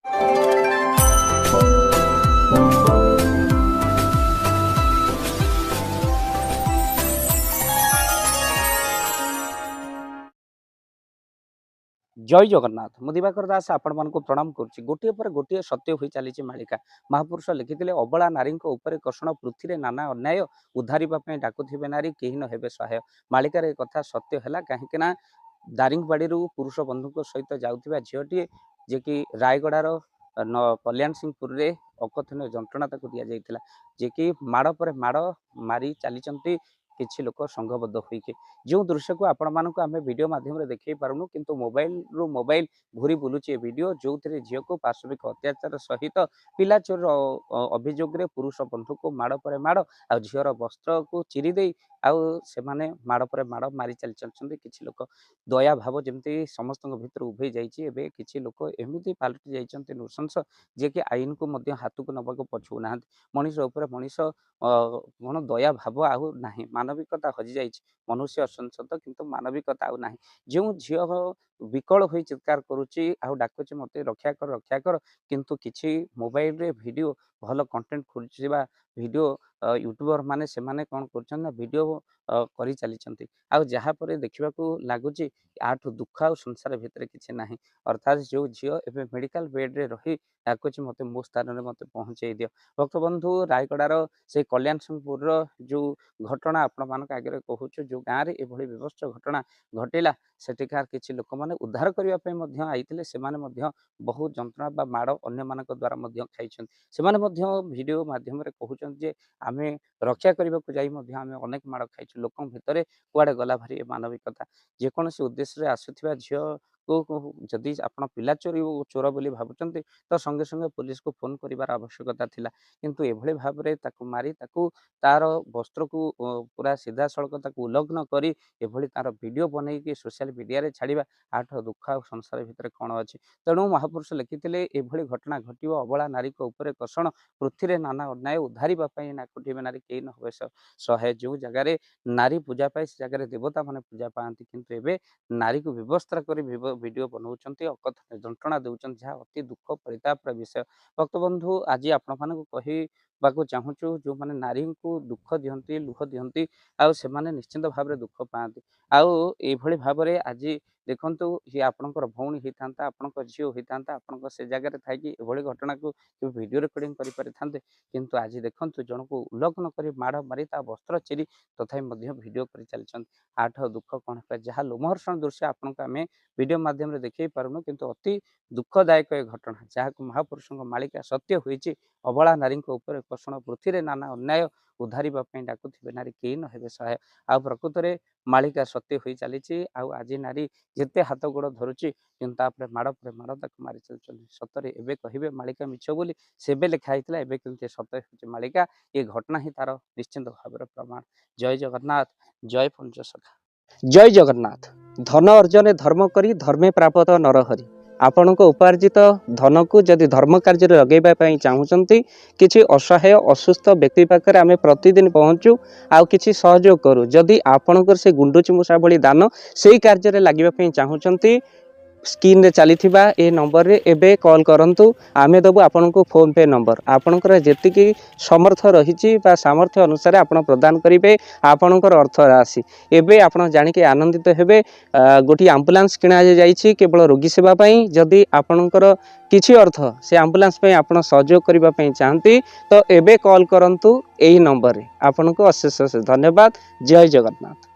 जय जगन्नाथ मु दिवाकर दास आपण मानक प्रणाम करुच्ची गोटे पर गोटे सत्य हो चली मालिका महापुरुष लिखिते अबला नारी कर्षण पृथ्वी नाना अन्याय उद्धारिबा डाकुथिबे नारी केही न हेबे सहाय मालिकार एक कथा सत्य है कहीं दारिंगबाड़ी पुरुष बंधु सहित जाऊा झीटी जे कि रायगड़ार कल्याण सिंहपुर रे अकथनीय जंत्रणा दि जाता जे कि माड़ पर माड़ मारी चली किसी लोक संघबद्ध होइके जो दृश्य को आपण मानक आम वीडियो माध्यम देखई पारुनु किंतु मोबाइल रु मोबाइल घूरी बुलूची वीडियो जो झील को पार्श्विक अत्याचार सहित पिला चोर अभियोग रे पुरुष बंधु को माड़ पर माड़ आ झीर वस्त्र को चिरी दे से माड़ पर माड़ मारी चली किसी लोक दया भाव जमती समस्त भीतर उभे जाइए किसी लोक एमती पलटि जाइए नृशंस जे कि आईन को हाथ को नवा पछू ना मनीष उपर मनीष कौन दया भाव आउ ना मानविकता हजि जाइए मनुष्य असंसत किंतु मानविकता आउ ना जो झील विकल हो चित्कार करुच्ची आउ डाकुची मत रक्षा कर किंतु किसी मोबाइल रे वीडियो भल कंटेंट खोजुवा वीडियो यूट्यूबर माने से माने कौन कर वीडियो करी चली आउ जहाँपर देखा लगुच आठ दुख आ संसार भितर किसी ना अर्थात जो झील एवं मेडिकल बेड रे रही डाकुची मत मो स्थान में मत पहुँचे दियो भक्तबंधु रायगड़ार से कल्याण सिंहपुर जो घटना आपण मान आगे कहूँ जो गाँव में यह विभत्स घटना घटिला सेठिकार किसी लोक मैंने उद्धार करने आईते से बहुत जंत्रणा बा माड़ अन्य मान द्वारा खाई से वीडियो माध्यम कहते आम रक्षा करने को जामें अनेक माड़ खाई लोक भितर कुआड़े गला भारी मानविकता जेकोसी उद्देश्य आसुवा झील को जदि आप पिला चोर बोली भावुंट तो संगे संगे पुलिस को फोन करार आवश्यकता थिला किंतु एभली भाव में मारी तार वस्त्र को पूरा सीधा सड़क उल्लग्न करी एभली तार वीडियो बनईकि सोशल मीडिया रे छाड़िबा आठ दुख आ संसार भितर कौन अच्छी तेणु महापुरुष लिखिते एभली घटना घटव अबला नारी उपर कर्षण पृथ्वी नाना अन्याय उद्धारिबाई नाकुटिबे नारी कई न हे सहाय जो जगार नारी पूजा पाए से जगह देवता माने पूजा पाती किंतु एबे नारी को व्यवस्था कर वीडियो बनाऊँच अकथनीय जंत्रणा देउछन जहाँ अति दुख परिताप विषय भक्तबंधु आज आपण मानक कहवाक चाहूँ जो मैंने नारी को दुख दिखती लुह दिखती आउ से निश्चिंत भाव में दुख पाती आउ ये भाव में आज देखु ये आपणकर भौणी होता आपण झील होता आपण से जगह थी घटना को वीडियो रिकॉर्डिंग करें किंतु आज देखु जन को उल्लग्न कर माड़ मारी वस्त्र चिरी तथापि वीडियो कर चलती आठ दुख कौन जहाँ लोमहर्षण दृश्य आपन को आम वीडियो माध्यम देखई पारुनु किंतु अति दुखदायक एक घटना जहाँ महापुरुषों मालिका सत्य होती अबला नारी कर्षण पृथ्वी नाना अन्याय उद्धारिबाई डाकुथिबे नारी कई न हेबे सहाय आ प्रकृत में मालिका सत्य हो चली आज नारी जिते हाथ गोड़ धरुची किंतु माड़ पर माड़ मारी चलुं सतरे एवं कहे मालिका मिछ बोली सेबे लिखाई एवं सत्य हो मालिका ये घटना ही तार निश्चिंत भाव प्रमाण। जय जगन्नाथ जय पंचसखा जय जगन्नाथ धन अर्जन धर्म करी धर्मे प्राप्त नरहरि आपण उपार्जित धन को जदि धर्म कार्य लगेवाई चाहूँगी किसी असहाय असुस्थ व्यक्ति पाखे आम प्रतिदिन पहुँचू आउ किसी सहयोग करूँ जदि आपणकर से गुंडुची मूषा भली दान से कार्य लगे चाहूँगी स्क्रीन रे चली ए नंबर रे एबे कॉल करंतु आमे दबु आपन को फोन पे नंबर आपनकर जेतिकी समर्थ रही सामर्थ्य अनुसार आपण प्रदान करेंगे आपणकर अर्थ राशि एबे आपण जानी के आनंदित हेबे। गोटी एम्बुलेंस किणा जाइछि केवल रोगी सेवा पई जदि आपणकर किछि अर्थ से एम्बुलेंस पे आपण सहयोग करिबा पई चाहंती तो एबे कॉल करंतु एही नंबर रे आपन को अशेष धन्यवाद। जय जगन्नाथ।